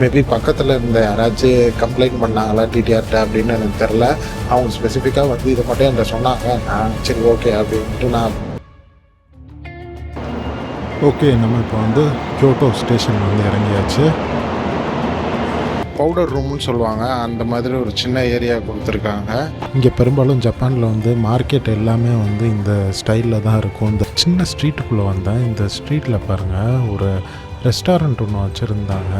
Maybe பக்கத்தில் இருந்த யாராச்சும் கம்ப்ளைண்ட் பண்ணாங்களா டிடிஆர்ட்ட அப்படின்னு எனக்கு தெரில. அவங்க ஸ்பெசிஃபிக்காக வந்து இதை மட்டும் என்கிட்ட சொன்னாங்க. நான் சரி ஓகே அப்படின்ட்டு நான் ஓகே, நம்ம இப்போ வந்து கியோட்டோ ஸ்டேஷன் வந்து இறங்கியாச்சு. பவுடர் ரூம்னு சொல்லுவாங்க, அந்த மாதிரி ஒரு சின்ன ஏரியா கொடுத்துருக்காங்க. இங்கே பெரும்பாலும் ஜப்பானில் வந்து மார்க்கெட் எல்லாமே வந்து இந்த ஸ்டைலில் தான் இருக்கும். இந்த சின்ன ஸ்ட்ரீட்டுக்குள்ளே வந்தேன். இந்த ஸ்ட்ரீட்டில் பாருங்கள், ஒரு ரெஸ்டாரண்ட் ஒன்று வச்சுருந்தாங்க.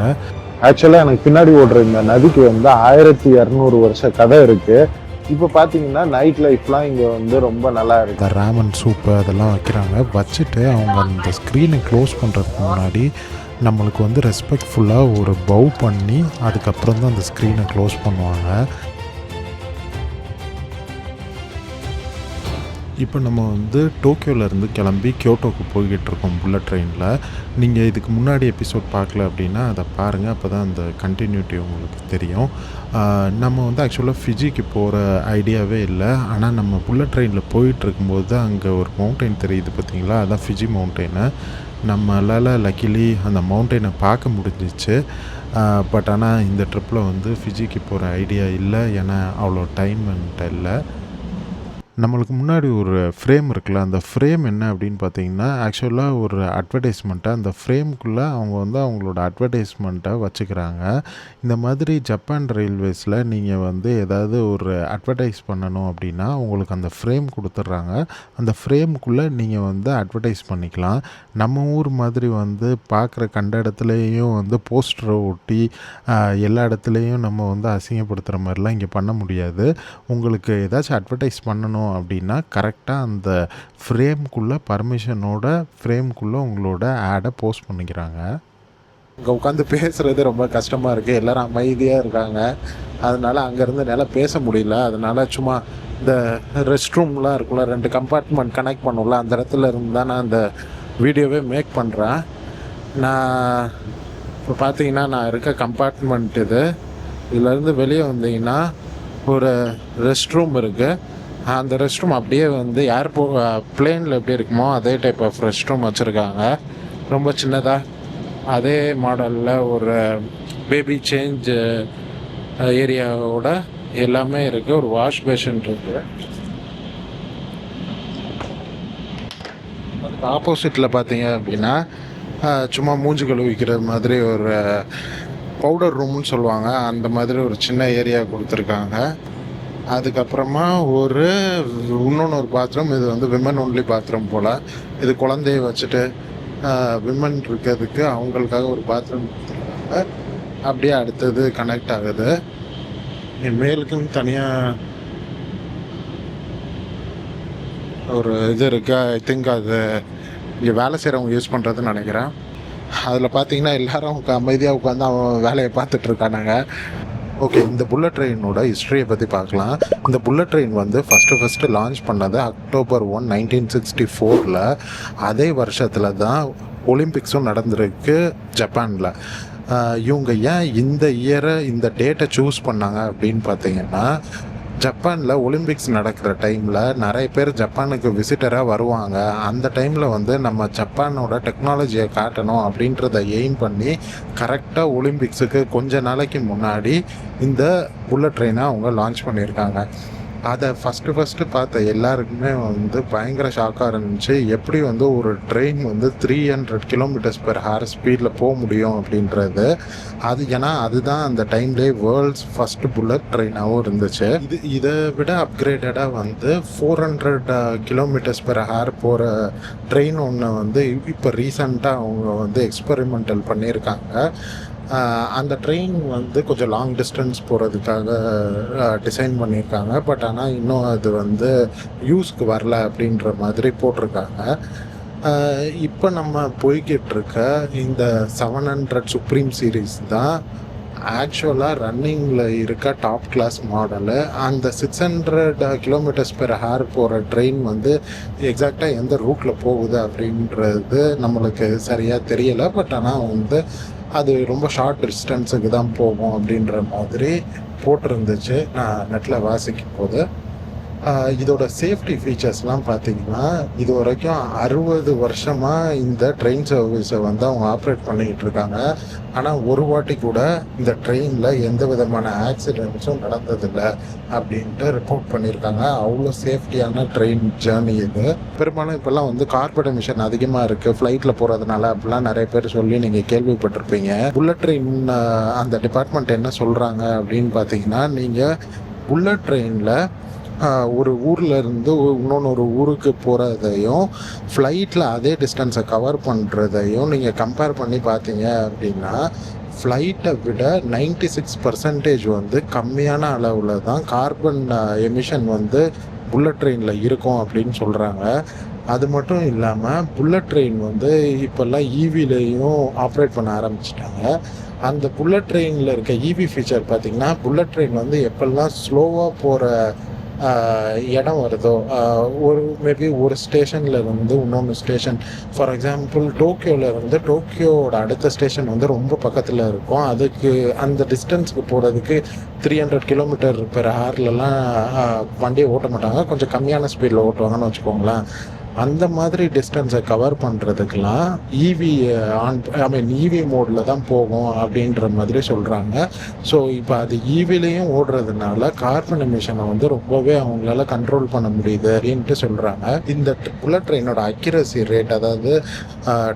ஆக்சுவலாக எனக்கு பின்னாடி ஓடுற இந்த நதிக்கு வந்து 1200 வருஷ கதை இருக்குது. இப்போ பார்த்தீங்கன்னா நைட் லைஃப்லாம் இங்கே வந்து ரொம்ப நல்லா இருக்குது. இந்த ராமன் சூப்பு அதெல்லாம் வைக்கிறாங்க. வச்சுட்டு அவங்க அந்த ஸ்க்ரீனை க்ளோஸ் பண்ணுறதுக்கு முன்னாடி நம்மளுக்கு வந்து ரெஸ்பெக்ட்ஃபுல்லாக ஒரு பவ் பண்ணி அதுக்கப்புறம் தான் அந்த ஸ்க்ரீனை க்ளோஸ் பண்ணுவாங்க. இப்போ நம்ம வந்து டோக்கியோவிலேருந்து கிளம்பி கியோட்டோக்கு போய்கிட்டு இருக்கோம் புல்லட் ட்ரெயினில். நீங்கள் இதுக்கு முன்னாடி எபிசோட் பார்க்கல அப்படின்னா அதை பாருங்கள், அப்போ தான் அந்த கண்டினியூட்டி உங்களுக்கு தெரியும். நம்ம வந்து ஆக்சுவலாக ஃபிஜிக்கு போகிற ஐடியாவே இல்லை. ஆனால் நம்ம புல்லட் ட்ரெயினில் போயிட்டுருக்கும்போது தான் அங்கே ஒரு மவுண்டெயின் தெரியுது பார்த்தீங்களா, அதான் ஃபிஜி மவுண்டெயினு. நம்மளால் லக்கிலி அந்த மவுண்டெயினை பார்க்க முடிஞ்சிச்சு. பட் ஆனால் இந்த ட்ரிப்பில் வந்து ஃபிஜிக்கு போகிற ஐடியா இல்லை, ஏன்னா அவ்வளோ டைம் வந்துட்டு இல்லை. நம்மளுக்கு முன்னாடி ஒரு ஃப்ரேம் இருக்குல்ல, அந்த ஃப்ரேம் என்ன அப்படின்னு பார்த்தீங்கன்னா ஆக்சுவலாக ஒரு அட்வர்டைஸ்மெண்ட்டை அந்த ஃப்ரேம்குள்ளே அவங்க வந்து அவங்களோட அட்வர்டைஸ்மெண்ட்டை வச்சுக்கிறாங்க. இந்த மாதிரி ஜப்பான் ரயில்வேஸில் நீங்கள் வந்து ஏதாவது ஒரு அட்வர்டைஸ் பண்ணணும் அப்படின்னா உங்களுக்கு அந்த ஃப்ரேம் கொடுத்துட்றாங்க. அந்த ஃப்ரேமுக்குள்ளே நீங்கள் வந்து அட்வர்டைஸ் பண்ணிக்கலாம். நம்ம ஊர் மாதிரி வந்து பார்க்குற கண்ட இடத்துலையும் வந்து போஸ்டரை ஒட்டி எல்லா இடத்துலையும் நம்ம வந்து அசிங்கப்படுத்துகிற மாதிரிலாம் இங்கே பண்ண முடியாது. உங்களுக்கு ஏதாச்சும் அட்வர்டைஸ் பண்ணணும் அப்படின்னா கரெக்டாக அந்த ஃப்ரேம்குள்ளே பர்மிஷனோட ஃப்ரேம்குள்ளே உங்களோட ஆடை போஸ்ட் பண்ணிக்கிறாங்க. இங்கே உட்காந்து பேசுகிறது ரொம்ப கஷ்டமாக இருக்குது. எல்லோரும் அமைதியாக இருக்காங்க. அதனால் அங்கேருந்து என்னால் பேச முடியல. அதனால் சும்மா இந்த ரெஸ்ட் ரூம்லாம் இருக்குல்ல, 2 கம்பார்ட்மெண்ட் கனெக்ட் பண்ணும்ல, அந்த இடத்துல இருந்து தான் நான் இந்த வீடியோவே மேக் பண்ணுறேன். நான் இப்போ பார்த்தீங்கன்னா நான் இருக்க கம்பார்ட்மெண்ட் இதுலேருந்து வெளியே வந்தீங்கன்னா ஒரு ரெஸ்ட் ரூம் இருக்குது. அந்த ரெஸ்ட் ரூம் அப்படியே வந்து பிளேனில் எப்படி இருக்குமோ அதே டைப் ஆஃப் ரெஸ்ட் ரூம் வச்சுருக்காங்க. ரொம்ப சின்னதாக அதே மாடலில் ஒரு பேபி சேஞ்ச் ஏரியாவோட எல்லாமே இருக்குது. ஒரு வாஷ் பேஷன் இருக்குது. அதுக்கு ஆப்போசிட்டில் பார்த்தீங்க அப்படின்னா சும்மா மூஞ்சி கழுவிக்கிற மாதிரி ஒரு பவுடர் ரூம்னு சொல்லுவாங்க, அந்த மாதிரி ஒரு சின்ன ஏரியா கொடுத்துருக்காங்க. அதுக்கப்புறமா இன்னொன்று ஒரு பாத்ரூம். இது வந்து விமன் ஒன்லி பாத்ரூம் போல். இது குழந்தைய வச்சுட்டு விமன் இருக்கிறதுக்கு அவங்களுக்காக ஒரு பாத்ரூம் கொடுத்துருக்காங்க. அப்படியே அடுத்தது கனெக்ட் ஆகுது. மேலுக்குன்னு தனியாக ஒரு இது இருக்குது. ஐ திங்க் அது இங்கே வேலை செய்கிறவங்க யூஸ் பண்ணுறதுன்னு நினைக்கிறேன். அதில் பார்த்தீங்கன்னா எல்லோரும் அமைதியாக உட்காந்து அவன் வேலையை பார்த்துட்ருக்கானுங்க. ஓகே, இந்த புல்லட் ட்ரெயினோட ஹிஸ்ட்ரியை பற்றி பார்க்கலாம். இந்த புல்லட் ட்ரெயின் வந்து ஃபஸ்ட்டு லான்ச் பண்ணது October 1, 1964. அதே வருஷத்தில் தான் ஒலிம்பிக்ஸும் நடந்திருக்கு ஜப்பானில். இவங்க ஏன் இந்த இயரை இந்த டேட்டை சூஸ் பண்ணாங்க அப்படின்னு பார்த்தீங்கன்னா, ஜப்பானில் ஒலிம்பிக்ஸ் நடக்கிற டைமில் நிறைய பேர் ஜப்பானுக்கு விசிட்டராக வருவாங்க. அந்த டைமில் வந்து நம்ம ஜப்பானோட டெக்னாலஜியை காட்டணும் அப்படின்றத எய்ம் பண்ணி கரெக்டாக ஒலிம்பிக்ஸுக்கு கொஞ்ச நாளைக்கு முன்னாடி இந்த புல்லட் ட்ரெயினை அவங்க லான்ச் பண்ணியிருக்காங்க. அதை ஃபஸ்ட்டு பார்த்த எல்லாருக்குமே வந்து பயங்கர ஷாக்காக இருந்துச்சு. எப்படி வந்து ஒரு ட்ரெயின் வந்து 300 km/h ஸ்பீடில் போக முடியும் அப்படின்றது. ஏன்னா அதுதான் அந்த டைம்லேயே வேர்ல்ட்ஸ் ஃபஸ்ட்டு புல்லட் ட்ரெயினாகவும் இருந்துச்சு. இதை விட அப்கிரேடடாக வந்து 400 km/h போகிற ட்ரெயின் ஒன்று வந்து இப்போ ரீசண்டாக அவங்க வந்து எக்ஸ்பெரிமெண்டல் பண்ணியிருக்காங்க. அந்த ட்ரெயின் வந்து கொஞ்சம் லாங் டிஸ்டன்ஸ் போகிறதுக்காக டிசைன் பண்ணியிருக்காங்க. பட் ஆனால் இன்னும் அது வந்து யூஸ்க்கு வரல அப்படின்ற மாதிரி போட்டிருக்காங்க. இப்போ நம்ம போய்கிட்டு இருக்க இந்த 700 சுப்ரீம் சீரீஸ் தான் ஆக்சுவலாக ரன்னிங்கில் இருக்க டாப் கிளாஸ் மாடலு. அந்த 600 km/h போகிற ட்ரெயின் வந்து எக்ஸாக்டாக எந்த ரூட்டில் போகுது அப்படின்றது நம்மளுக்கு சரியாக தெரியலை. பட் ஆனால் வந்து அது ரொம்ப ஷார்ட் டிஸ்டன்ஸுக்கு தான் போகும் அப்படின்ற மாதிரி போட்டிருந்துச்சு நான் நெட்டில் வாசிக்கும் போது. இதோட சேஃப்டி ஃபீச்சர்ஸ்லாம் பார்த்தீங்கன்னா இது வரைக்கும் 60 வருஷமாக இந்த ட்ரெயின் சர்வீஸை வந்து அவங்க ஆப்ரேட் பண்ணிக்கிட்டு இருக்காங்க. ஆனால் ஒரு வாட்டி கூட இந்த ட்ரெயினில் எந்த விதமான ஆக்சிடென்ட்ஸும் நடந்ததில்லை அப்படின்ட்டு ரிப்போர்ட் பண்ணியிருக்காங்க. அவ்வளோ சேஃப்டியான ட்ரெயின் ஜேர்னி இது. பெரும்பாலும் இப்போல்லாம் வந்து கார்பன் எமிஷன் அதிகமாக இருக்குது ஃப்ளைட்டில் போகிறதுனால அப்படிலாம் நிறைய பேர் சொல்லி நீங்கள் கேள்விப்பட்டிருப்பீங்க. புல்லட் ட்ரெயின் அந்த டிபார்ட்மெண்ட் என்ன சொல்கிறாங்க அப்படின்னு பார்த்தீங்கன்னா, நீங்கள் புல்லட் ட்ரெயினில் ஒரு ஊரில் இருந்து இன்னொன்று ஊருக்கு போகிறதையும் ஃப்ளைட்டில் அதே டிஸ்டன்ஸை கவர் பண்ணுறதையும் நீங்கள் கம்பேர் பண்ணி பார்த்தீங்க அப்படின்னா, ஃப்ளைட்டை விட 96% வந்து கம்மியான அளவில் தான் கார்பன் எமிஷன் வந்து புல்லட் ட்ரெயினில் இருக்கும் அப்படின்னு சொல்கிறாங்க. அது மட்டும் இல்லாமல் புல்லட் ட்ரெயின் வந்து இப்போல்லாம் ஈவிலையும் ஆப்ரேட் பண்ண ஆரம்பிச்சிட்டாங்க. அந்த புல்லட் ட்ரெயினில் இருக்க ஈவி ஃபீச்சர் பார்த்திங்கன்னா, புல்லட் ட்ரெயின் வந்து எப்போல்லாம் ஸ்லோவாக போகிற இடம் வருதோ, மேபி ஒரு ஸ்டேஷனில் இருந்து இன்னொன்று ஸ்டேஷன், ஃபார் எக்ஸாம்பிள் டோக்கியோவோட அடுத்த ஸ்டேஷன் வந்து ரொம்ப பக்கத்தில் இருக்கும். அதுக்கு அந்த டிஸ்டன்ஸுக்கு போகிறதுக்கு 300 km/hலாம் வண்டியை ஓட்ட மாட்டாங்க, கொஞ்சம் கம்மியான ஸ்பீடில் ஓட்டுவாங்கன்னு வச்சுக்கோங்களேன். அந்த மாதிரி டிஸ்டன்ஸை கவர் பண்ணுறதுக்கெலாம் ஈவி மோடில் தான் போகும் அப்படின்ற மாதிரி சொல்கிறாங்க. ஸோ இப்போ அது ஈவிலையும் ஓடுறதுனால கார்பன் எமிஷனை வந்து ரொம்பவே அவங்களால கண்ட்ரோல் பண்ண முடியுது அப்படின்ட்டு சொல்கிறாங்க. இந்த புல்லட் ட்ரெயினோட அக்யூரசி ரேட், அதாவது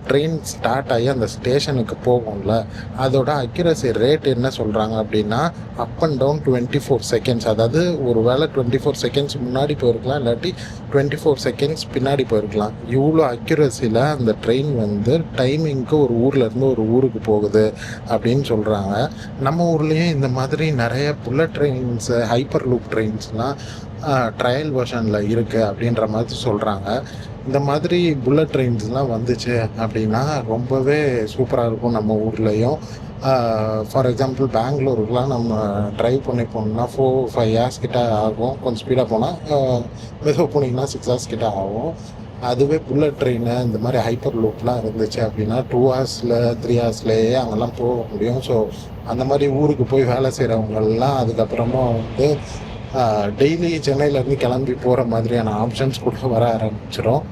ட்ரெயின் ஸ்டார்ட் ஆகி அந்த ஸ்டேஷனுக்கு போகும்ல, அதோட அக்யூரசி ரேட் என்ன சொல்கிறாங்க அப்படின்னா, அப் அண்ட் டவுன் 24 செகண்ட்ஸ். அதாவது ஒரு வேளை 24 செகண்ட்ஸ் முன்னாடி போயிருக்கலாம், இல்லாட்டி 24 செகண்ட்ஸ் பின்னாடி போயிருக்கலாம். இவ்வளோ அக்யூரஸியில் அந்த ட்ரெயின் வந்து டைமிங்க்கு ஒரு ஊர்லேருந்து ஒரு ஊருக்கு போகுது அப்படின்னு சொல்கிறாங்க. நம்ம ஊர்லேயும் இந்த மாதிரி நிறைய புல்லட் ட்ரெயின்ஸு, ஹைப்பர் லூப் ட்ரெயின்ஸ்லாம் ட்ரையல் வெர்ஷனில் இருக்குது அப்படின்ற மாதிரி சொல்கிறாங்க. இந்த மாதிரி புல்லட் ட்ரெயின்ஸ்லாம் வந்துச்சு அப்படின்னா ரொம்பவே சூப்பராக இருக்கும் நம்ம ஊர்லேயும். ஃபார் எக்ஸாம்பிள் பெங்களூருக்குலாம் நம்ம ட்ரைவ் பண்ணி போனோம்னா 4-5 hours கிட்ட ஆகும். கொஞ்சம் ஸ்பீடாக போனால், மெதுவாக போனீங்கன்னா 6 hours கிட்ட ஆகும். அதுவே புல்லட் ட்ரெயின் இந்த மாதிரி ஹைப்பர் லூப்லாம் இருந்துச்சு அப்படின்னா 2 hours 3 hours அங்கெல்லாம் போக முடியும். ஸோ அந்த மாதிரி ஊருக்கு போய் வேலை செய்கிறவங்கெல்லாம் அதுக்கப்புறமா வந்து டெய்லி சென்னையிலேருந்து கிளம்பி போகிற மாதிரியான ஆப்ஷன்ஸ் கூட வர ஆரம்பிச்சிடும்.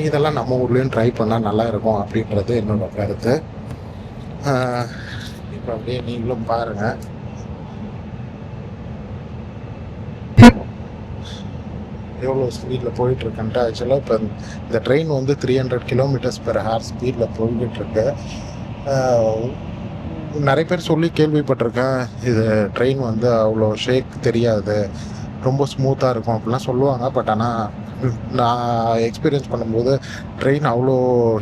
இதெல்லாம் நம்ம ஊர்லேயும் ட்ரை பண்ணால் நல்லா இருக்கும் அப்படின்றது என்னோட கருத்து. இப்போ அப்படியே நீங்களும் பாருங்கள். எவ்வளோ ஸ்பீடில் போயிட்டுருக்குன்ட்டு. ஆக்சுவலாக இப்போ இந்த ட்ரெயின் வந்து 300 km/h ஸ்பீடில் போய்கிட்டுருக்கு. நிறைய பேர் சொல்லி கேள்விப்பட்டிருக்கேன், இது ட்ரெயின் வந்து அவ்வளோ ஷேக் தெரியாது, ரொம்ப ஸ்மூத்தாக இருக்கும் அப்படிலாம் சொல்லுவாங்க. பட் ஆனால் நான் எக்ஸ்பீரியன்ஸ் பண்ணும்போது ட்ரெயின் அவ்வளோ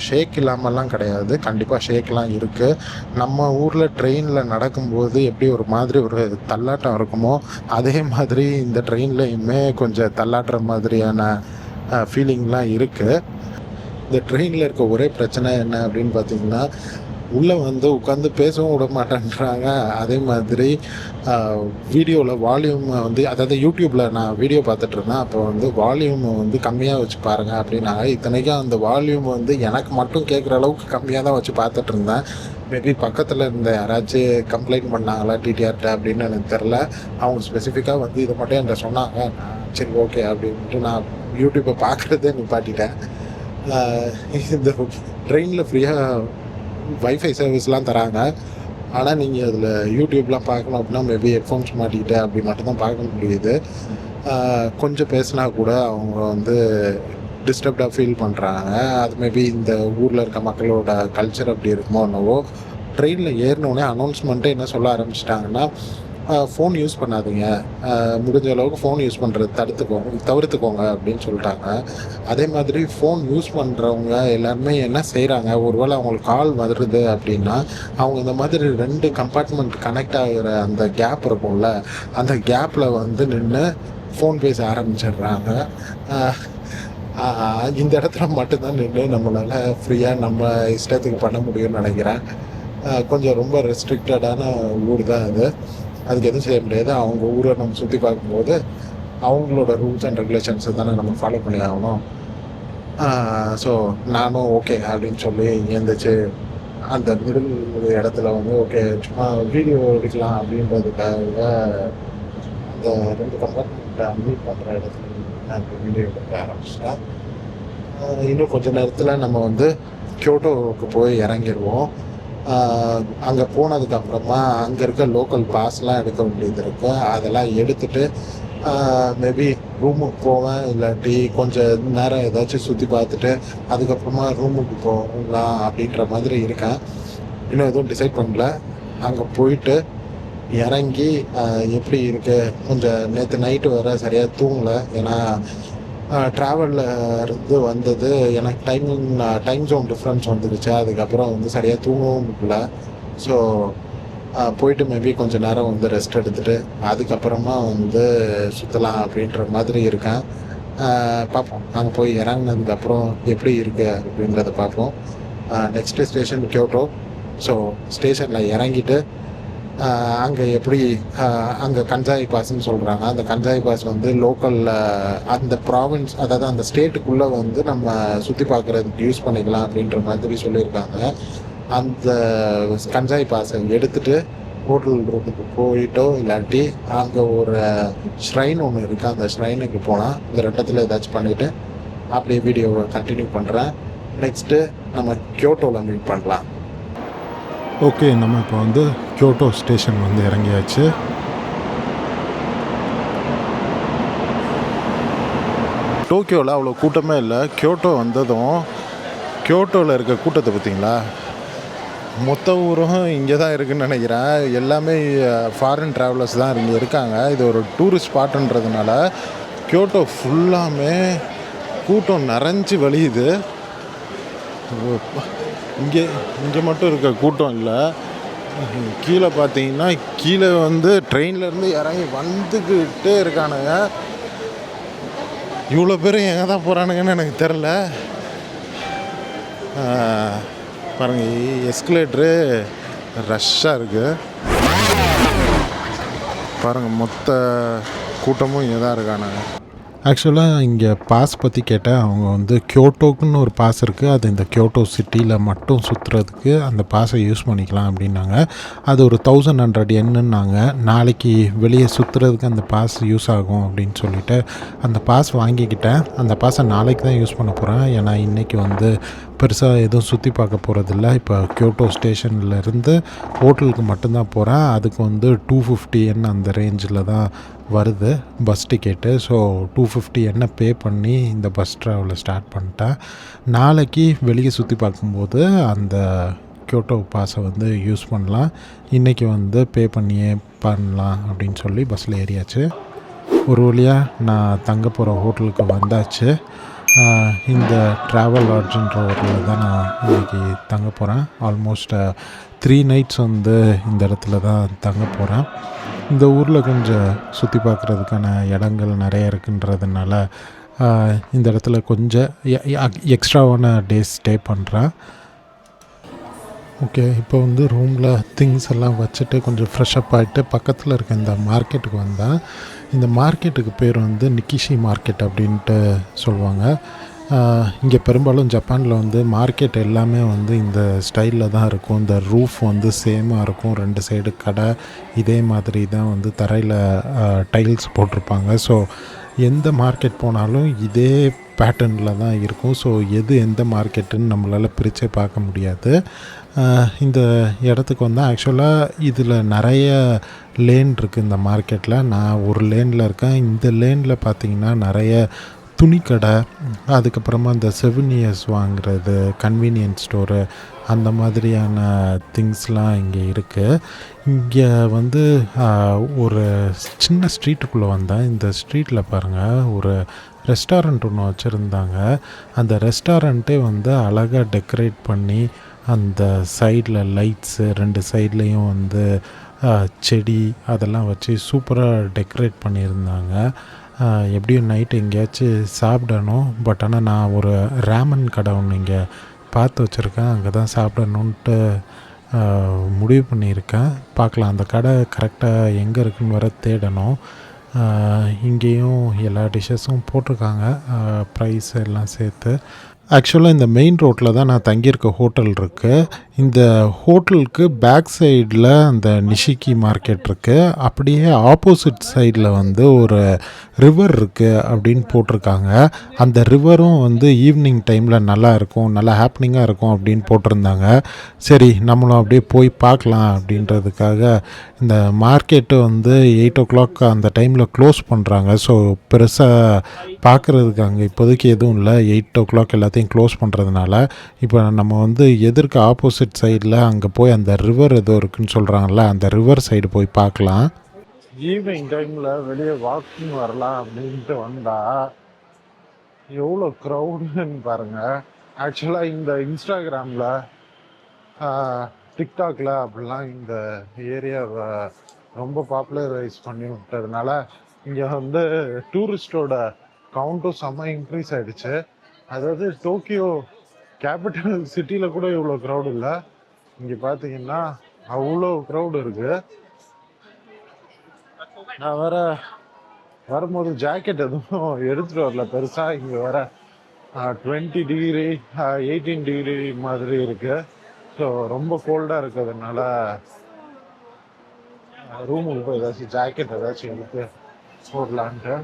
ஷேக் இல்லாமல்லாம் கிடையாது. கண்டிப்பாக ஷேக்லாம் இருக்குது. நம்ம ஊரில் ட்ரெயினில் நடக்கும்போது எப்படி ஒரு மாதிரி ஒரு தள்ளாட்டம் இருக்குமோ, அதே மாதிரி இந்த ட்ரெயின்லையுமே கொஞ்சம் தள்ளாட்டுற மாதிரியான ஃபீலிங்லாம் இருக்குது. இந்த ட்ரெயினில் இருக்க ஒரே பிரச்சனை என்ன அப்படின்னு பார்த்திங்கன்னா, உள்ளே வந்து உட்காந்து பேசவும் விட மாட்டேன்றாங்க. அதே மாதிரி வீடியோவில் வால்யூமை வந்து, அதாவது யூடியூப்பில் நான் வீடியோ பார்த்துட்ருந்தேன், அப்போ வந்து வால்யூமை வந்து கம்மியாக வச்சு பாருங்கள் அப்படின்னாங்க. இத்தனைக்கும் அந்த வால்யூம் வந்து எனக்கு மட்டும் கேட்குற அளவுக்கு கம்மியாக தான் வச்சு பார்த்துட்ருந்தேன். மேபி பக்கத்தில் இருந்த யாராச்சும் கம்ப்ளைண்ட் பண்ணாங்களா டிடிஆர்ட்ட அப்படின்னு எனக்கு தெரில. அவங்க ஸ்பெசிஃபிக்காக வந்து இதை மட்டும் என்கிட்ட சொன்னாங்க. சரி ஓகே அப்படின்ட்டு நான் யூடியூப்பை பார்க்குறதே நிப்பாட்டிட்டேன். இந்த ட்ரெயினில் ஃப்ரீயாக வைஃபை சர்வீஸ்லாம் தராங்க. ஆனால் நீங்கள் அதில் யூடியூப்லாம் பார்க்கணும் அப்படின்னா மேபி ஹெட்ஃபோன்ஸ் மாட்டிக்கிட்டு அப்படி மட்டும்தான் பார்க்க முடியுது. கொஞ்சம் பேசினா கூட அவங்க வந்து டிஸ்டர்ப்டாக ஃபீல் பண்ணுறாங்க. அது மேபி இந்த ஊரில் இருக்க மக்களோட கல்ச்சர் அப்படி இருக்குமோ என்னவோ. ட்ரெயினில் ஏறினோடனே அனௌன்ஸ்மெண்ட்டே என்ன சொல்ல ஆரம்பிச்சிட்டாங்கன்னா, ஃபோன் யூஸ் பண்ணாதீங்க, முடிஞ்ச அளவுக்கு ஃபோன் யூஸ் பண்ணுறது தவிர்த்துக்கோங்க அப்படின்னு சொல்லிட்டாங்க. அதே மாதிரி ஃபோன் யூஸ் பண்ணுறவங்க எல்லாருமே என்ன செய்கிறாங்க, ஒருவேளை அவங்களுக்கு கால் வருது அப்படின்னா அவங்க இந்த மாதிரி 2 கம்பார்ட்மெண்ட் கனெக்ட் ஆகிற அந்த கேப் இருக்கும்ல, அந்த கேப்பில் வந்து நின்று ஃபோன் பேச ஆரம்பிச்சிடுறாங்க. இந்த இடத்துல மட்டும்தான் நின்று நம்மளால் ஃப்ரீயாக நம்ம இஷ்டத்துக்கு பண்ண முடியும்னு நினைக்கிறேன். கொஞ்சம் ரொம்ப ரெஸ்ட்ரிக்டடான ஊர் தான் அது. அதுக்கு எதுவும் செய்ய முடியாது. அவங்க ஊரை நம்ம சுற்றி பார்க்கும்போது அவங்களோட ரூல்ஸ் அண்ட் ரெகுலேஷன்ஸை தானே நம்ம ஃபாலோ பண்ணி ஆகணும். ஸோ நானும் ஓகே அப்படின்னு சொல்லி எழுந்திரிச்சு அந்த மிடில் இடத்துல வந்து ஓகே சும்மா வீடியோ எடுக்கலாம் அப்படின்றதுக்காக அந்த 2 கம்பார்ட்மெண்ட் அவங்கள்ட்ட மீட் பண்ணுற இடத்துல நான் இப்போ வீடியோ எடுக்க ஆரம்பிச்சிட்டேன். இன்னும் கொஞ்சம் நேரத்தில் நம்ம வந்து கியோட்டோவுக்கு போய் இறங்கிடுவோம். அங்கே போனதுக்கப்புறமா அங்கே இருக்க லோக்கல் பாஸ்லாம் எடுக்க வேண்டியது இருக்குது. அதெல்லாம் எடுத்துகிட்டு மேபி ரூமுக்கு போவேன், இல்லாட்டி கொஞ்சம் நேரம் ஏதாச்சும் சுற்றி பார்த்துட்டு அதுக்கப்புறமா ரூமுக்கு போகலாம் அப்படின்ற மாதிரி இருக்கேன். இன்னும் எதுவும் டிசைட் பண்ணல. அங்கே போயிட்டு இறங்கி எப்படி இருக்குது, கொஞ்சம் நேற்று நைட்டு வர சரியாக தூங்கலை. ஏன்னா ட்ராவலில் இருந்து வந்தது எனக்கு டைம் ஜோன் டிஃப்ரென்ஸ் வந்துடுச்சு. அதுக்கப்புறம் வந்து சரியாக தூங்கவும் முடியல. ஸோ போயிட்டு மேபி கொஞ்சம் நேரம் வந்து ரெஸ்ட் எடுத்துகிட்டு அதுக்கப்புறமா வந்து சுற்றலாம் அப்படின்ற மாதிரி இருக்கேன். பார்ப்போம், அங்கே போய் இறங்கினதுக்கப்புறம் எப்படி இருக்குது அப்படின்றத பார்ப்போம். Next station Kyoto. ஸோ ஸ்டேஷனில் இறங்கிட்டு அங்கே எப்படி அங்கே கஞ்சாய் பாஸ்ன்னு சொல்கிறாங்க. அந்த கஞ்சாய் பாஸ் வந்து லோக்கலில் அந்த ப்ராவின்ஸ், அதாவது அந்த ஸ்டேட்டுக்குள்ளே வந்து நம்ம சுற்றி பார்க்குறதுக்கு யூஸ் பண்ணிக்கலாம் அப்படின்ற மாதிரி சொல்லியிருக்காங்க. அந்த கஞ்சாய் பாஸை எடுத்துகிட்டு ஹோட்டல் ரூமுக்கு போயிட்டோ இல்லாட்டி அங்கே ஒரு ஷ்ரைன் ஒன்று இருக்குது, அந்த ஷ்ரைனுக்கு போனால் இந்த ரெண்டத்தில் ஏதாச்சும் பண்ணிவிட்டு அப்படியே வீடியோவை கண்டினியூ பண்ணுறேன். நெக்ஸ்ட்டு நம்ம கியோட்டோவில் மீட் பண்ணலாம். ஓகே, நம்ம இப்போ வந்து கியோட்டோ ஸ்டேஷன் வந்து இறங்கியாச்சு. டோக்கியோவில் அவ்வளோ கூட்டமே இல்லை. கியோட்டோ வந்ததும் கியோட்டோவில் இருக்க கூட்டத்தை பார்த்தீங்களா, மொத்த ஊரும் இங்கே தான் இருக்குதுன்னு நினைக்கிறேன். எல்லாமே ஃபாரின் ட்ராவலர்ஸ் தான் இங்கே இருக்காங்க. இது ஒரு டூரிஸ்ட் ஸ்பாட்டுன்றதுனால கியோட்டோ ஃபுல்லாமே கூட்டம் நிறைஞ்சி வழியுது. இங்கே மட்டும் இருக்க கூட்டம் இல்லை, கீழே பார்த்தீங்கன்னா கீழே வந்து ட்ரெயின்லேருந்து இறங்கி வந்துக்கிட்டே இருக்கானுங்க. இவ்வளோ பேர் எங்கே தான் போகிறானுங்கன்னு எனக்கு தெரில. பாருங்கள், எஸ்கலேட்ரு ரஷ்ஷாக இருக்குது. பாருங்கள், மொத்த கூட்டமும் இங்கே தான் இருக்கானுங்க. ஆக்சுவலாக இங்கே பாஸ் பற்றி கேட்டால் அவங்க வந்து கியோட்டோக்குன்னு ஒரு பாஸ் இருக்குது, அது இந்த கியோட்டோ சிட்டியில் மட்டும் சுற்றுறதுக்கு அந்த பாஸை யூஸ் பண்ணிக்கலாம் அப்படின்னாங்க. அது ஒரு 1100 என்னன்னாங்க. நாளைக்கு வெளியே சுற்றுறதுக்கு அந்த பாஸ் யூஸ் ஆகும் அப்படின்னு சொல்லிட்டு அந்த பாஸ் வாங்கிக்கிட்டேன். அந்த பாஸை நாளைக்கு தான் யூஸ் பண்ண போகிறேன். ஏன்னா இன்றைக்கி வந்து பெருசாக எதுவும் சுற்றி பார்க்க போகிறதில்ல. இப்போ கியோட்டோ ஸ்டேஷன்லேருந்து ஹோட்டலுக்கு மட்டும்தான் போகிறேன். அதுக்கு வந்து 250 என்ன அந்த ரேஞ்சில் தான் வருது பஸ் டிக்கெட்டு. ஸோ 250 என்ன பே பண்ணி இந்த பஸ் ட்ராவலை ஸ்டார்ட் பண்ணிட்டேன். நாளைக்கு வெளியே சுற்றி பார்க்கும்போது அந்த கியோட்டோ பாஸை வந்து யூஸ் பண்ணலாம். இன்றைக்கி வந்து பே பண்ணியே பண்ணலாம் அப்படின்னு சொல்லி பஸ்ஸில் ஏறியாச்சு. ஒரு வழியாக நான் தங்க போகிற ஹோட்டலுக்கு வந்தாச்சு. இந்த ட்ராவல் லாட்ஜுன்ற ஹோட்டலில் தான் நான் இன்றைக்கி தங்க போகிறேன். ஆல்மோஸ்ட் 3 nights வந்து இந்த இடத்துல தான் தங்க போகிறேன். இந்த ஊரில் கொஞ்சம் சுற்றி பார்க்குறதுக்கான இடங்கள் நிறைய இருக்குன்றதுனால இந்த இடத்துல கொஞ்சம் எக்ஸ்ட்ராவான டேஸ் ஸ்டே பண்ணுறேன். ஓகே, இப்போ வந்து ரூமில் திங்ஸ் எல்லாம் வச்சுட்டு கொஞ்சம் ஃப்ரெஷ்அப் ஆகிட்டு பக்கத்தில் இருக்க இந்த மார்க்கெட்டுக்கு வந்தேன். இந்த மார்க்கெட்டுக்கு பேர் வந்து நிக்கிஷி மார்க்கெட் அப்படின்ட்டு சொல்லுவாங்க. இங்கே பெரும்பாலும் ஜப்பானில் வந்து மார்க்கெட் எல்லாமே வந்து இந்த ஸ்டைலில் தான் இருக்கும். இந்த ரூஃப் வந்து சேமாக இருக்கும், 2 சைடு கடை இதே மாதிரி தான் வந்து தரையில் டைல்ஸ் போட்டிருப்பாங்க. ஸோ எந்த மார்க்கெட் போனாலும் இதே பேட்டர்னில் தான் இருக்கும். ஸோ எது எந்த மார்க்கெட்டுன்னு நம்மளால் பிரித்தே பார்க்க முடியாது. இந்த இடத்துக்கு வந்து ஆக்சுவலாக இதில் நிறைய லேன் இருக்குது இந்த மார்க்கெட்டில். நான் ஒரு லேனில் இருக்கேன். இந்த லேனில் பார்த்திங்கன்னா நிறைய துணிக்கடை, அதுக்கப்புறமா இந்த செவனியர்ஸ் வாங்குறது, கன்வீனியன்ஸ் ஸ்டோரு, அந்த மாதிரியான திங்ஸ்லாம் இங்கே இருக்குது. இங்கே வந்து ஒரு சின்ன ஸ்ட்ரீட்டுக்குள்ளே வந்தேன். இந்த ஸ்ட்ரீட்டில் பாருங்கள், ஒரு ரெஸ்டாரண்ட் ஒன்று வச்சுருந்தாங்க. அந்த ரெஸ்டாரண்ட்டே வந்து அழகாக டெக்கரேட் பண்ணி அந்த சைடில் லைட்ஸு 2 சைட்லேயும் வந்து செடி அதெல்லாம் வச்சு சூப்பராக டெக்கரேட் பண்ணியிருந்தாங்க. எப்படியும் நைட்டு எங்கேயாச்சும் சாப்பிடணும். பட் ஆனால் நான் ஒரு ரேமன் கடை ஒன்று இங்கே பார்த்து வச்சுருக்கேன். அங்கே தான் சாப்பிடணுன்ட்டு முடிவு பண்ணியிருக்கேன். பார்க்கலாம், அந்த கடை கரெக்டாக எங்கே இருக்குன்னு வர தேடணும். இங்கேயும் எல்லா டிஷ்ஷஸும் போட்டிருக்காங்க, ப்ரைஸ் எல்லாம் சேர்த்து. ஆக்சுவலாக இந்த மெயின் ரோட்டில் தான் நான் தங்கியிருக்க ஹோட்டல் இருக்குது. இந்த ஹோட்டலுக்கு பேக் சைடில் அந்த நிஷிகி மார்க்கெட் இருக்குது. அப்படியே ஆப்போசிட் சைடில் வந்து ஒரு ரிவர் இருக்குது அப்படின்னு போட்டிருக்காங்க. அந்த ரிவரும் வந்து ஈவினிங் டைமில் நல்லா இருக்கும், நல்லா ஹாப்னிங்காக இருக்கும் அப்படின்னு போட்டிருந்தாங்க. சரி நம்மளும் அப்படியே போய் பார்க்கலாம் அப்படின்றதுக்காக இந்த மார்க்கெட்டு வந்து 8 o'clock அந்த டைமில் க்ளோஸ் பண்ணுறாங்க. ஸோ பெருசாக பார்க்குறதுக்கு அங்கே இப்போதைக்கு எதுவும் இல்லை. 8 o'clock எல்லாத்தையும் க்ளோஸ் பண்ணுறதுனால இப்போ நம்ம வந்து எதிர்க்க ஆப்போசிட் சைடில் அங்கே போய் அந்த ரிவர் ஏதோ இருக்குன்னு சொல்கிறாங்கல்ல, அந்த ரிவர் சைடு போய் பார்க்கலாம். ஈவினிங் டைமில் வெளியே வாக்கிங் வரலாம் அப்படின்ட்டு வந்தால் எவ்வளோ க்ரௌடுன்னு பாருங்கள். ஆக்சுவலாக இந்த இன்ஸ்டாகிராமில் டிக்டாக்ல அப்படிலாம் இந்த ஏரியாவை ரொம்ப பாப்புலரைஸ் பண்ணி விட்டதுனால இங்கே வந்து டூரிஸ்டோட கவுண்ட்டும் செம்ம இன்க்ரீஸ் ஆகிடுச்சு. அதாவது டோக்கியோ கேபிட்டல் சிட்டியில் கூட இவ்வளோ க்ரௌடு இல்லை. இங்கே பார்த்தீங்கன்னா அவ்வளோ க்ரௌடு இருக்குது. நான் வேற வரும்போது ஜாக்கெட் எதுவும் எடுத்துகிட்டு வரல பெருசாக. இங்கே வர 20 டிகிரி 18 டிகிரி மாதிரி இருக்குது. ஸோ ரொம்ப கோல்டாக இருக்கிறதுனால ரூமுக்கு போய் ஏதாச்சும் ஜாக்கெட் ஏதாச்சும் எடுத்து போடலான்ட்டு.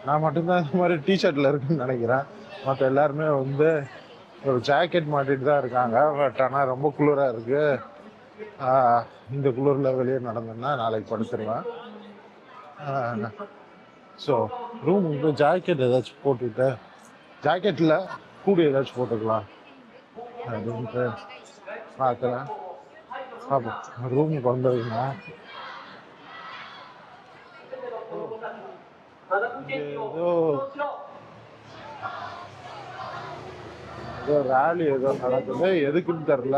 நான் மட்டும்தான் இந்த மாதிரி டிஷர்ட்டில் இருக்குன்னு நினைக்கிறேன். மற்ற எல்லாருமே வந்து ஒரு ஜாக்கெட் மாட்டிட்டு தான் இருக்காங்க. பட் ஆனால் ரொம்ப குளிராக இருக்குது. இந்த குளிரில் வெளியே நடந்தேன்னா நாளைக்கு படுத்துருவேன். ஸோ ரூமுக்கு போய் ஜாக்கெட் ஏதாச்சும் போட்டுக்கிட்டு ஜாக்கெட்டில் கூடி ஏதாச்சும் போட்டுக்கலாம் அப்படின்ட்டு பார்க்குறேன். பார்ப்போம். ரூமுக்கு வந்ததுங்க ஏதோ ரேலி ஏதோ நடக்குது, எதுக்குன்னு தெரில.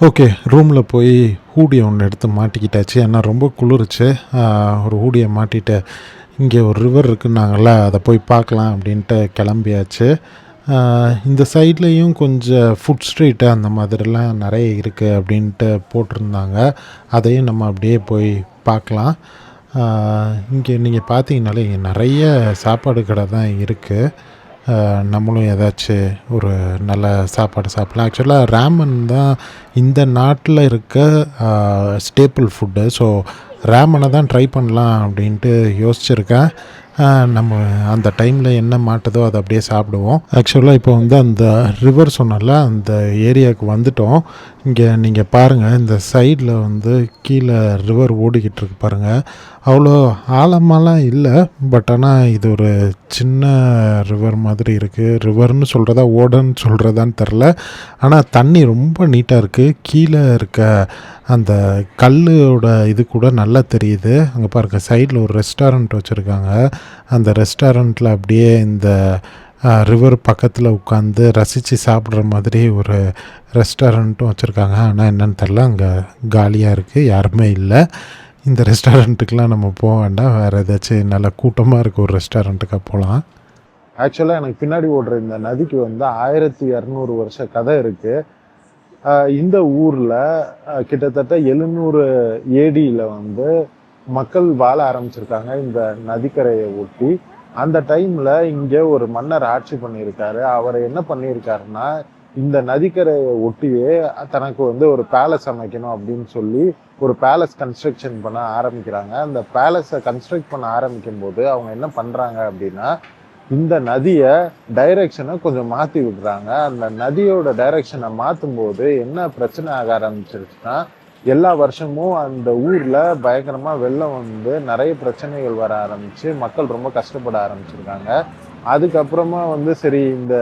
ஓகே, ரூமில் போய் ஹூடியை ஒன்று எடுத்து மாட்டிக்கிட்டாச்சு. ஏன்னா ரொம்ப குளிர்ச்சு. ஒரு ஹூடியை மாட்டிட்டு இங்கே ஒரு ரிவர் இருக்குன்னாங்கள்ல, அதை போய் பார்க்கலாம் அப்படின்ட்டு கிளம்பியாச்சு. இந்த சைட்லேயும் கொஞ்சம் ஃபுட் ஸ்ட்ரீட்டு அந்த மாதிரிலாம் நிறைய இருக்குது அப்படின்ட்டு போட்டிருந்தாங்க. அதையும் நம்ம அப்படியே போய் பார்க்கலாம். இங்கே நீங்கள் பார்த்தீங்கனாலே இங்கே நிறைய சாப்பாடு கடை தான் இருக்குது. நம்மளும் ஏதாச்சும் ஒரு நல்ல சாப்பாடு சாப்பிட்லாம். ஆக்சுவலாக ரேமன் தான் இந்த நாட்டில் இருக்க ஸ்டேப்பிள் ஃபுட்டு. ஸோ ரேமனை தான் ட்ரை பண்ணலாம் அப்படின்ட்டு யோசிச்சுருக்கேன். நம்ம அந்த டைமில் என்ன மாட்டுதோ அதை அப்படியே சாப்பிடுவோம். ஆக்சுவலாக இப்போ வந்து அந்த ரிவர் சொன்னால அந்த ஏரியாவுக்கு வந்துட்டோம். இங்கே நீங்கள் பாருங்கள், இந்த சைடில் வந்து கீழே ரிவர் ஓடிக்கிட்டு இருக்கு பாருங்கள். அவ்வளோ ஆழமாலாம் இல்லை, பட் ஆனால் இது ஒரு சின்ன ரிவர் மாதிரி இருக்குது. ரிவர்னு சொல்கிறதா ஓடன்னு சொல்கிறதான்னு தெரில. ஆனால் தண்ணி ரொம்ப நீட்டாக இருக்குது. கீழே இருக்க அந்த கல்லோட இது கூட நல்லா தெரியுது. அங்கே பாருங்கள், சைடில் ஒரு ரெஸ்டாரண்ட் வச்சுருக்காங்க. அந்த ரெஸ்டாரண்ட்டில் அப்படியே இந்த ரிவர் பக்கத்தில் உட்காந்து ரசித்து சாப்பிட்ற மாதிரி ஒரு ரெஸ்டாரண்ட்டும் வச்சுருக்காங்க. ஆனால் என்னென்னு தெரில, அங்கே காலியாக இருக்குது, யாருமே இல்லை. இந்த ரெஸ்டாரண்ட்டுக்கெலாம் நம்ம போக வேண்டாம், வேறு ஏதாச்சும் நல்ல கூட்டமாக இருக்க ஒரு ரெஸ்டாரண்ட்டுக்காக போகலாம். ஆக்சுவலாக எனக்கு பின்னாடி ஓடுற இந்த நதிக்கு வந்து 1200 வருஷ கதை இருக்குது. இந்த ஊரில் கிட்டத்தட்ட 700 ஏடியில் வந்து மக்கள் வாழ ஆரம்பிச்சிருக்காங்க இந்த நதிக்கரையை ஒட்டி. அந்த டைமில் இங்கே ஒரு மன்னர் ஆட்சி பண்ணியிருக்காரு. அவர் என்ன பண்ணியிருக்காருன்னா, இந்த நதிக்கரையை ஒட்டியே தனக்கு வந்து ஒரு பேலஸ் அமைக்கணும் அப்படின்னு சொல்லி ஒரு பேலஸ் கன்ஸ்ட்ரக்ஷன் பண்ண ஆரம்பிக்கிறாங்க. அந்த பேலஸை கன்ஸ்ட்ரக்ட் பண்ண ஆரம்பிக்கும் போது அவங்க என்ன பண்ணுறாங்க அப்படின்னா, இந்த நதியை டைரக்ஷனை கொஞ்சம் மாற்றி விடுறாங்க. அந்த நதியோட டைரக்ஷனை மாற்றும் போது என்ன பிரச்சனை ஆக ஆரம்பிச்சிருச்சுன்னா, எல்லா வருஷமும் அந்த ஊரில் பயங்கரமாக வெள்ளம் வந்து நிறைய பிரச்சனைகள் வர ஆரம்பிச்சு மக்கள் ரொம்ப கஷ்டப்பட ஆரம்பிச்சிருக்காங்க. அதுக்கப்புறமா வந்து சரி, இந்த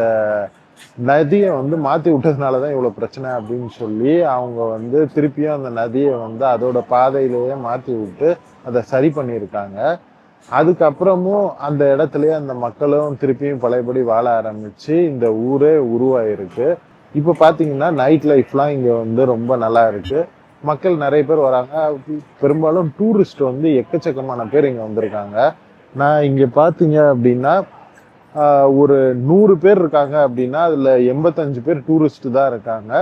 நதியை வந்து மாற்றி விட்டதுனால தான் இவ்வளோ பிரச்சனை அப்படின்னு சொல்லி அவங்க வந்து திருப்பியும் அந்த நதியை வந்து அதோட பாதையிலேயே மாற்றி விட்டு அதை சரி பண்ணியிருக்காங்க. அதுக்கப்புறமும் அந்த இடத்துலயே அந்த மக்களும் திருப்பியும் பழையபடி வாழ ஆரம்பிச்சு இந்த ஊரே உருவாயிருக்கு. இப்போ பார்த்தீங்கன்னா நைட் லைஃப்லாம் இங்கே வந்து ரொம்ப நல்லா இருக்கு. மக்கள் நிறைய பேர் வராங்க. பெரும்பாலும் டூரிஸ்ட் வந்து எக்கச்சக்கமான பேர் இங்கே வந்திருக்காங்க. நான் இங்கே பார்த்தீங்க அப்படின்னா ஒரு 100 பேர் இருக்காங்க அப்படின்னா அதில் 85 பேர் டூரிஸ்ட் தான் இருக்காங்க.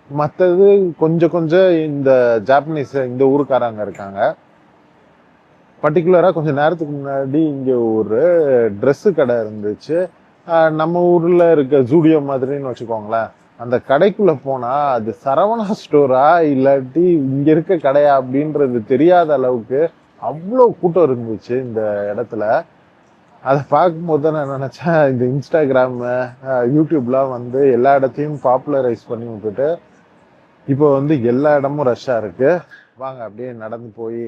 மற்றது கொஞ்சம் கொஞ்சம் இந்த ஜாப்பனீஸ் இந்த ஊருக்காரங்க இருக்காங்க. பர்டிகுலராக கொஞ்சம் நேரத்துக்கு முன்னாடி இங்கே ஒரு ட்ரெஸ்ஸு கடை இருந்துச்சு. நம்ம ஊரில் இருக்க ஜூடியோ மாதிரின்னு வச்சுக்கோங்களேன். அந்த கடைக்குள்ளே போனால் அது சரவணா ஸ்டோரா இல்லாட்டி இங்கே இருக்க கடையா அப்படின்றது தெரியாத அளவுக்கு அவ்வளோ கூட்டம் இருந்துச்சு இந்த இடத்துல. அதை பார்க்கும்போது தான் நான் நினச்சேன், இந்த இன்ஸ்டாகிராமு யூடியூப்லாம் வந்து எல்லா இடத்தையும் பாப்புலரைஸ் பண்ணி விட்டுட்டு இப்போ வந்து எல்லா இடமும் ரஷ்ஷாக இருக்குது. வாங்க அப்படியே நடந்து போய்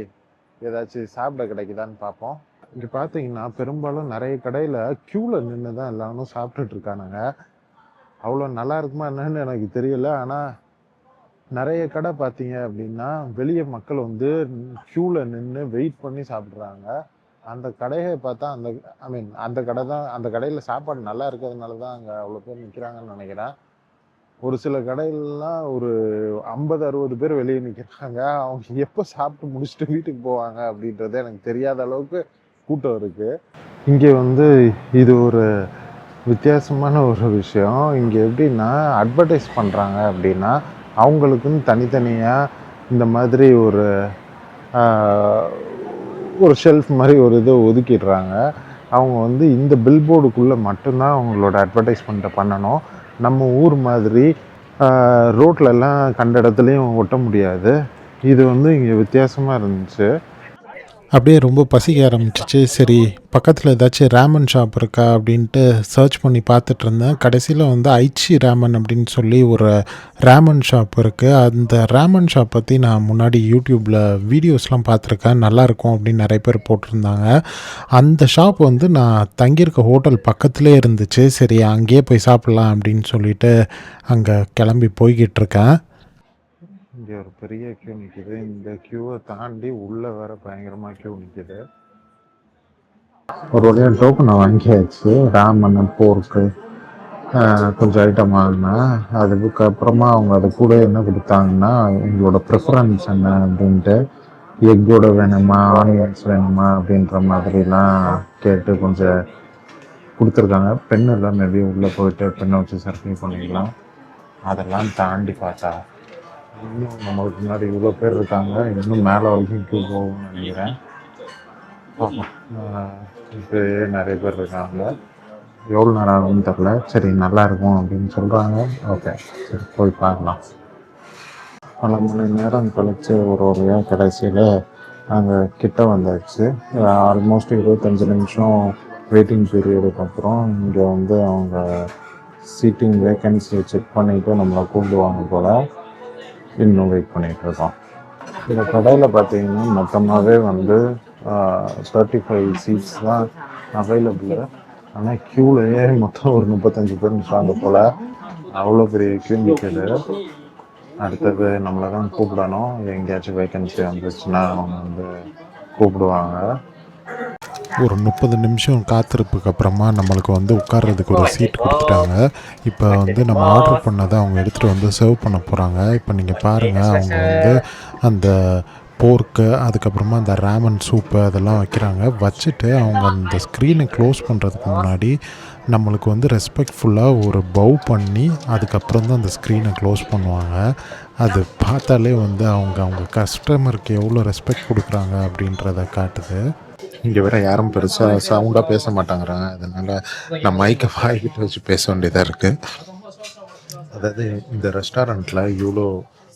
ஏதாச்சும் சாப்பிட கிடைக்குதான்னு பார்ப்போம். இங்கே பார்த்தீங்கன்னா பெரும்பாலும் நிறைய கடையில் க்யூவில் நின்று தான் எல்லாரும் சாப்பிட்டுட்டு இருக்கானுங்க. அவ்வளோ நல்லா இருக்குமா என்னன்னு எனக்கு தெரியல. ஆனால் நிறைய கடை பார்த்தீங்க அப்படின்னா வெளியே மக்கள் வந்து க்யூவில் நின்று வெயிட் பண்ணி சாப்பிட்றாங்க. அந்த கடையை பார்த்தா அந்த கடை தான், அந்த கடையில் சாப்பாடு நல்லா இருக்கிறதுனால தான் அங்கே அவ்வளோ பேர் நிற்கிறாங்கன்னு நினைக்கிறேன். ஒரு சில கடையிலலாம் ஒரு 50-60 பேர் வெளியே நிற்கிறாங்க. அவங்க எப்போ சாப்பிட்டு முடிச்சுட்டு வீட்டுக்கு போவாங்க அப்படின்றது எனக்கு தெரியாத அளவுக்கு கூட்டம் இருக்குது. இங்கே வந்து இது ஒரு வித்தியாசமான ஒரு விஷயம். இங்கே எப்படின்னா அட்வர்டைஸ் பண்ணுறாங்க அப்படின்னா அவங்களுக்குன்னு தனித்தனியாக இந்த மாதிரி ஒரு ஷெல்ஃப் மாதிரி ஒரு இதை ஒதுக்கிடுறாங்க. அவங்க வந்து இந்த பில்போர்டுக்குள்ளே மட்டும்தான் அவங்களோட அட்வர்டைஸ்மெண்ட்டை பண்ணணும். நம்ம ஊர் மாதிரி ரோட்லலாம் கண்ட இடத்துலையும் ஒட்ட முடியாது. இது வந்து இங்கே வித்தியாசமாக இருந்துச்சு. அப்படியே ரொம்ப பசிக்க ஆரம்பிச்சிச்சு. சரி பக்கத்தில் ஏதாச்சும் ரேமன் ஷாப் இருக்கா அப்படின்ட்டு சர்ச் பண்ணி பார்த்துட்டு இருந்தேன். கடைசியில் வந்து ஐச்சி ரேமன் அப்படின்னு சொல்லி ஒரு ரேமன் ஷாப் இருக்குது. அந்த ரேமன் ஷாப் பற்றி நான் முன்னாடி யூடியூப்பில் வீடியோஸ்லாம் பார்த்துருக்கேன். நல்லாயிருக்கும் அப்படின்னு நிறைய பேர் போட்டிருந்தாங்க. அந்த ஷாப் வந்து நான் தங்கியிருக்க ஹோட்டல் பக்கத்துலேயே இருந்துச்சு. சரி அங்கேயே போய் சாப்பிட்லாம் அப்படின்னு சொல்லிட்டு அங்கே கிளம்பி போய்கிட்டு இருக்கேன். இங்கே ஒரு பெரிய க்யூ நிற்கிது. இந்த க்யூவை தாண்டி உள்ளே வேற பயங்கரமாக க்யூ நிற்கிது. ஒரு வழியாக டோக்கனை வாங்கியாச்சு. ராமன், போர்க்கு கொஞ்சம் ஐட்டம் வாங்கினேன். அதுக்கப்புறமா அவங்க அது கூட என்ன கொடுத்தாங்கன்னா உங்களோட ப்ரிஃபரன்ஸ் என்ன அப்படின்ட்டு, எக்கோட வேணுமா ஆனியன்ஸ் வேணுமா அப்படின்ற மாதிரிலாம் கேட்டு கொஞ்சம் கொடுத்துருக்காங்க. பென் எல்லாம் மேபி உள்ளே போயிட்டு பெண்ணை வச்சு சர்க்கிள் பண்ணிக்கலாம். அதெல்லாம் தாண்டி பார்த்தா இன்னும் நம்மளுக்கு முன்னாடி இவ்வளோ பேர் இருக்காங்க. இன்னும் மேலே வரைக்கும் க்யூ போகும்னு நினைக்கிறேன். இப்போ நிறைய பேர் இருக்காங்க. எவ்வளோ நேரம் ஆகும்னு தெரில. சரி நல்லா இருக்கும் அப்படின்னு சொல்கிறாங்க. ஓகே சரி போய் பார்க்கலாம். பல மணி நேரம் கழிச்சு ஒரு வழியாக கடைசியில் நாங்கள் கிட்ட வந்தாச்சு. ஆல்மோஸ்ட் 25 நிமிஷம் வெயிட்டிங் பீரியடுக்கு அப்புறம் இங்கே வந்து அவங்க சீட்டிங் வேக்கன்சியை செக் பண்ணிவிட்டு நம்மளை கூப்பிடுவாங்க போல். இன்னும் வெயிட் பண்ணிகிட்ருக்கோம். இந்த கடையில் பார்த்தீங்கன்னா மொத்தமாகவே வந்து 35 சீட்ஸ் தான் அவைலபிள். ஆனால் க்யூலையே மொத்தம் ஒரு 35 பேர் நிற்கிறாங்க போல். அவ்வளோ பெரிய க்யூ நிற்கிது. அடுத்தது நம்மளை தான் கூப்பிடணும். எங்கேயாச்சும் வேக்கன்சி வந்துச்சுன்னா அவங்க வந்து கூப்பிடுவாங்க. ஒரு 30 நிமிஷம் காத்திருப்புக்கு அப்புறமா நம்மளுக்கு வந்து உட்கார்றதுக்கு ஒரு சீட் கொடுத்துட்டாங்க. இப்போ வந்து நம்ம ஆர்டர் பண்ணதை அவங்க எடுத்துகிட்டு வந்து சர்வ் பண்ண போகிறாங்க. இப்போ நீங்கள் பாருங்கள், அவங்க வந்து அந்த போர்க்கு அதுக்கப்புறமா அந்த ரேமன் சூப்பு அதெல்லாம் வைக்கிறாங்க. வச்சுட்டு அவங்க அந்த ஸ்க்ரீனை க்ளோஸ் பண்ணுறதுக்கு முன்னாடி நம்மளுக்கு வந்து ரெஸ்பெக்ட்ஃபுல்லாக ஒரு பவ் பண்ணி அதுக்கப்புறம் தான் அந்த ஸ்க்ரீனை க்ளோஸ் பண்ணுவாங்க. அது பார்த்தாலே வந்து அவங்க கஸ்டமருக்கு எவ்வளோ ரெஸ்பெக்ட் கொடுக்குறாங்க அப்படின்றத காட்டுது. இங்கே வேற யாரும் பெருசாக சவுண்டாக பேச மாட்டாங்கிறாங்க. அதனால் நான் மைக்கை வாய்கிட்ட வச்சு பேச வேண்டியதாக இருக்குது. அதாவது இந்த ரெஸ்டாரண்ட்டில் இவ்வளோ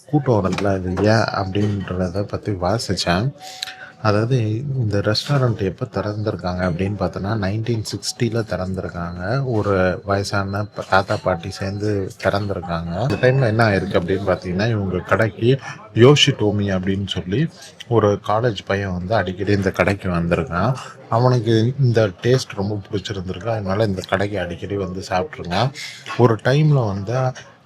கூட்டம் வரல, அது ஏன் அப்படின்றத பற்றி வாசித்தேன். அதாவது இந்த ரெஸ்டாரண்ட் எப்போ திறந்துருக்காங்க அப்படின்னு பார்த்தோன்னா 1960 திறந்துருக்காங்க. ஒரு வயசான தாத்தா பாட்டி சேர்ந்து திறந்துருக்காங்க. இந்த டைமில் என்ன ஆயிருக்கு அப்படின்னு பார்த்தீங்கன்னா, இவங்க கடைக்கு யோஷிடோமி அப்படின்னு சொல்லி ஒரு காலேஜ் பையன் வந்து அடிக்கடி இந்த கடைக்கு வந்திருக்கான். அவனுக்கு இந்த டேஸ்ட் ரொம்ப பிடிச்சிருந்துருக்கு. அதனால இந்த கடைக்கு அடிக்கடி வந்து சாப்பிட்ருங்க. ஒரு டைமில் வந்து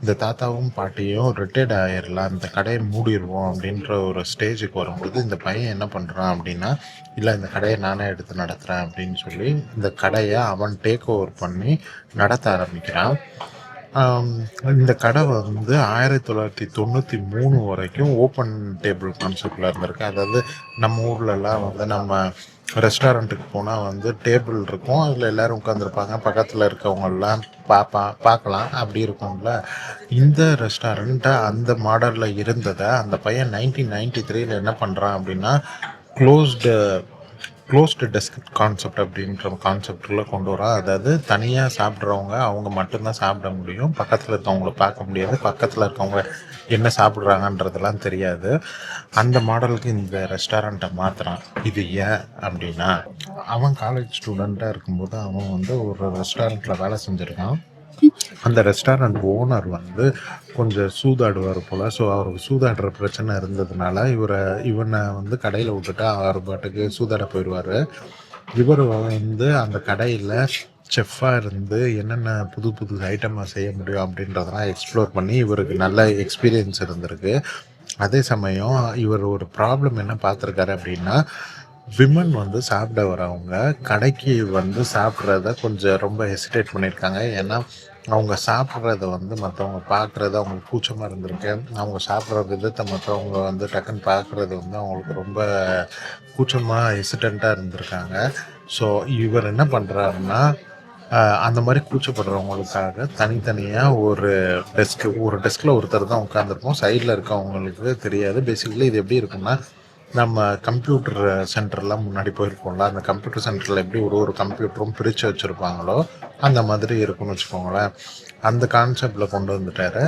இந்த தாத்தாவும் பாட்டியும் ரிட்டையர்ட் ஆகிடலாம், இந்த கடையை மூடிடுவோம் அப்படின்ற ஒரு ஸ்டேஜுக்கு வரும்பொழுது இந்த பையன் என்ன பண்ணுறான் அப்படின்னா, இல்லை இந்த கடையை நானே எடுத்து நடத்துகிறேன் அப்படின்னு சொல்லி இந்த கடையை அவன் டேக் ஓவர் பண்ணி நடத்த ஆரம்பிக்கிறான். இந்த கடை வந்து 1993 வரைக்கும் ஓப்பன் டேபிள் கான்செப்டில் இருந்திருக்கு. அதாவது நம்ம ஊர்லலாம் வந்து நம்ம ரெஸ்டாரண்ட்டுக்கு போனால் வந்து டேபிள் இருக்கும், அதில் எல்லோரும் உட்காந்துருப்பாங்க, பக்கத்தில் இருக்கவங்கெல்லாம் பார்க்கலாம், அப்படி இருக்கும்ல. இந்த ரெஸ்டாரண்ட்டை அந்த மாடலில் இருந்ததை அந்த பையன் 1993 என்ன பண்ணுறான் அப்படின்னா க்ளோஸ்டு டெஸ்க் கான்செப்ட் அப்படின்ற கான்செப்டில் கொண்டு வரோம். அதாவது தனியாக சாப்பிட்றவங்க அவங்க மட்டும்தான் சாப்பிட முடியும், பக்கத்தில் இருக்கவங்கள பார்க்க முடியாது, பக்கத்தில் இருக்கவங்க என்ன சாப்பிட்றாங்கன்றதெல்லாம் தெரியாது. அந்த மாடலுக்கு இந்த ரெஸ்டாரண்ட்டை மாற்றுறான். இது ஏன் அப்படின்னா, அவன் காலேஜ் ஸ்டூடெண்ட்டாக இருக்கும்போது அவன் வந்து ஒரு ரெஸ்டாரண்ட்டில் வேலை செஞ்சுருக்கான். அந்த ரெஸ்டாரண்ட் ஓனர் வந்து கொஞ்சம் சூதாடுவார் போல். ஸோ அவருக்கு சூதாடுற பிரச்சனை இருந்ததுனால இவனை வந்து கடையில் விட்டுட்டு அவர் பாட்டுக்கு சூதாட போயிடுவார். இவர் வந்து அந்த கடையில் செஃப்பாக இருந்து என்னென்ன புது புது ஐட்டமாக செய்ய முடியும் அப்படின்றதெல்லாம் எக்ஸ்ப்ளோர் பண்ணி இவருக்கு நல்ல எக்ஸ்பீரியன்ஸ் இருந்திருக்கு. அதே சமயம் இவர் ஒரு ப்ராப்ளம் என்ன பார்த்துருக்காரு அப்படின்னா, விமன் வந்து சாப்பிட வரவங்க கடைக்கு வந்து சாப்பிட்றத கொஞ்சம் ரொம்ப ஹெசிடேட் பண்ணியிருக்காங்க. ஏன்னா அவங்க சாப்பிட்றத வந்து மற்றவங்க பார்க்குறது அவங்களுக்கு கூச்சமாக இருந்திருக்கு. அவங்க சாப்பிட்ற விதத்தை மற்றவங்க வந்து டக்குன்னு பார்க்குறது வந்து அவங்களுக்கு ரொம்ப கூச்சமாக ஹெசிடெண்ட்டாக இருந்திருக்காங்க. ஸோ இவர் என்ன பண்ணுறாருன்னா, அந்த மாதிரி கூச்சப்படுறவங்களுக்காக தனித்தனியாக ஒரு டெஸ்கில் ஒருத்தர் தான் உட்காந்துருப்போம். சைடில் இருக்கவங்களுக்கு தெரியாது. பேசிக்கலி இது எப்படி இருக்குன்னா, நம்ம கம்ப்யூட்டர் சென்டர்லாம் முன்னாடி போயிருப்போம்ல, அந்த கம்ப்யூட்டர் சென்டரில் எப்படி ஒரு கம்ப்யூட்டரும் பிரித்து வச்சுருப்பாங்களோ அந்த மாதிரி இருக்குன்னு வச்சுக்கோங்களேன். அந்த கான்செப்டில் கொண்டு வந்துட்டார்.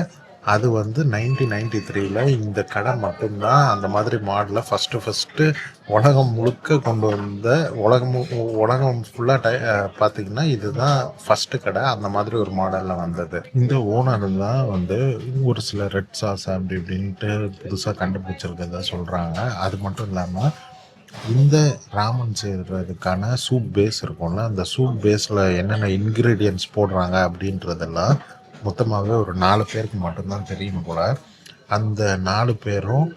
அது வந்து 1993 இந்த கடை மட்டும்தான் அந்த மாதிரி மாடலை ஃபஸ்ட்டு உலகம் முழுக்க கொண்டு வந்த உலகம் ஃபுல்லாக பார்த்திங்கன்னா இதுதான் ஃபஸ்ட்டு கடை அந்த மாதிரி ஒரு மாடலில் வந்தது. இந்த ஓனர் தான் வந்து ஒரு சில ரெட் சாஸ் அப்படி இப்படின்ட்டு புதுசாக கண்டுபிடிச்சிருக்கதா சொல்கிறாங்க. அது மட்டும் இல்லாமல் இந்த ராமன் செய்கிறதுக்கான சூப் பேஸ் இருக்கும்ல, அந்த சூப் பேஸில் என்னென்ன இன்க்ரீடியன்ட்ஸ் போடுறாங்க அப்படின்றதெல்லாம் மொத்தமாகவே ஒரு 4 பேருக்கு மட்டும்தான் தெரியும் போல். அந்த 4 பேரும்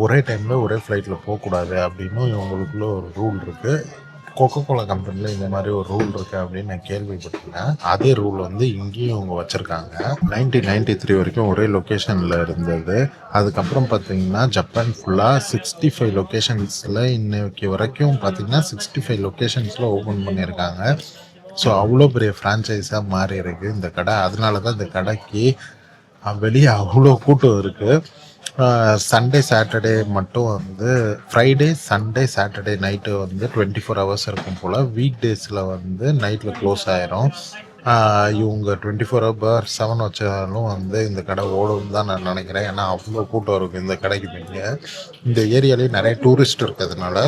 ஒரே டைமில் ஒரே ஃப்ளைட்டில் போகக்கூடாது அப்படின்னு இவங்களுக்குள்ள ஒரு ரூல் இருக்குது. கோகோகோலா கம்பெனியில் இந்த மாதிரி ஒரு ரூல் இருக்குது அப்படின்னு நான் கேள்விப்பட்டிருக்கேன். அதே ரூல் வந்து இங்கேயும் இவங்க வச்சுருக்காங்க. 1993 வரைக்கும் ஒரே லொக்கேஷனில் இருந்தது. அதுக்கப்புறம் பார்த்திங்கன்னா ஜப்பான் ஃபுல்லாக 65 லொக்கேஷன்ஸில் இன்னைக்கு வரைக்கும் பார்த்திங்கன்னா 65 லொக்கேஷன்ஸில் ஓப்பன் பண்ணியிருக்காங்க. ஸோ அவ்வளோ பெரிய ஃப்ரான்ச்சைஸாக மாறி இருக்குது இந்த கடை. அதனால தான் இந்த கடைக்கு வெளியே அவ்வளோ கூட்டம் இருக்குது. சண்டே சாட்டர்டே மட்டும் வந்து ஃப்ரைடே சண்டே சாட்டர்டே நைட்டு வந்து 24 ஹவர்ஸ் இருக்கும் போல். வீக் டேஸில் வந்து நைட்டில் க்ளோஸ் ஆயிரும். இவங்க 24/7 வச்சாலும் வந்து இந்த கடை ஓடும் தான் நான் நினைக்கிறேன். ஏன்னா அவ்வளோ கூட்டம் இருக்குது இந்த கடைக்கு. நீங்கள் இந்த ஏரியாலேயே நிறைய டூரிஸ்ட் இருக்கிறதுனால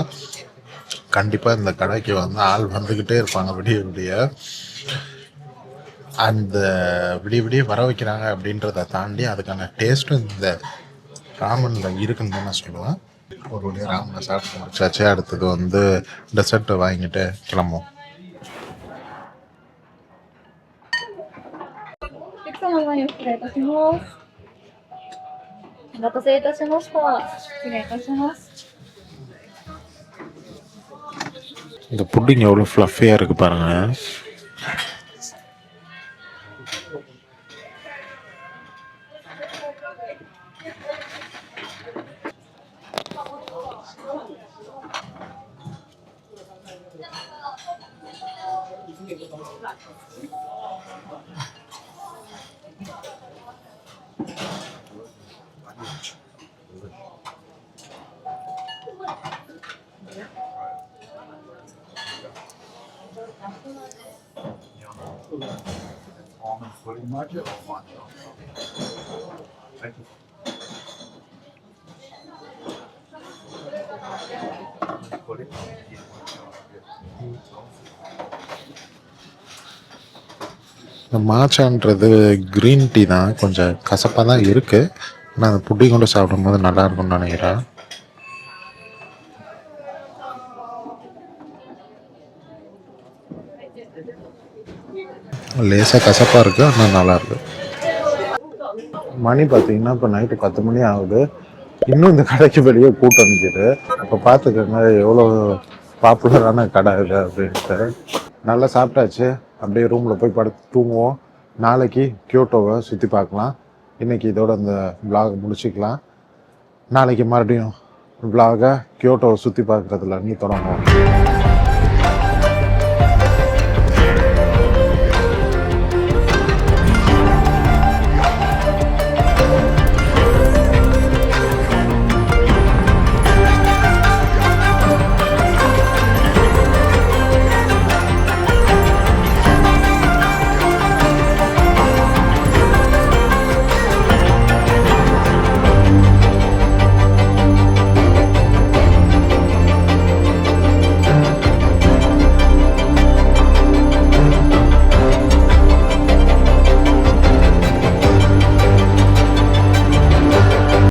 கண்டிப்பாக இந்த கடைக்கு வந்து ஆள் வந்துக்கிட்டே இருப்பாங்க விடிய விடிய. அந்த விடிய விடிய வர வைக்கிறாங்க அப்படின்றத தாண்டி அதுக்கான டேஸ்ட்டும் இந்த ராமனில் இருக்குன்னு தான் நான் சொல்லுவேன். ஒரு வழியாக ராமனை சாப்பிட்டு முடிச்சாச்சு. அடுத்தது வந்து டெசர்ட்டை வாங்கிட்டு கிளம்பும். இந்த புட்டிங் எவ்வளோ ஃப்ளஃபியாக இருக்குது பாருங்கள். இந்த மாச்சான்றது க்ரீன் டீ தான், கொஞ்சம் கசப்பாக தான் இருக்குது. ஆனால் அந்த புட்டி கொண்டு சாப்பிடும்போது நல்லா இருக்கும்னு நினைக்கிறேன். லேசாக கசப்பாக இருக்குது, ஆனால் நல்லாயிருக்கு. மணி பார்த்தீங்கன்னா இப்போ நைட்டு 10 மணி ஆகுது. இன்னும் இந்த கடைக்கு வெளியே கூட்டம் நிற்கிது. இப்போ பார்த்துக்கோங்க எவ்வளோ பாப்புலரான கடை இது அப்படின்ட்டு. நல்லா சாப்பிட்டாச்சு, அப்படியே ரூமில் போய் படுத்து தூங்குவோம். நாளைக்கு கியோட்டோவை சுற்றி பார்க்கலாம். இன்றைக்கி இதோட இந்த vlog முடிச்சுக்கலாம். நாளைக்கு மறுபடியும் vlog-அ கியோட்டோவை சுற்றி பார்க்குறதுல தொடங்குவோம்.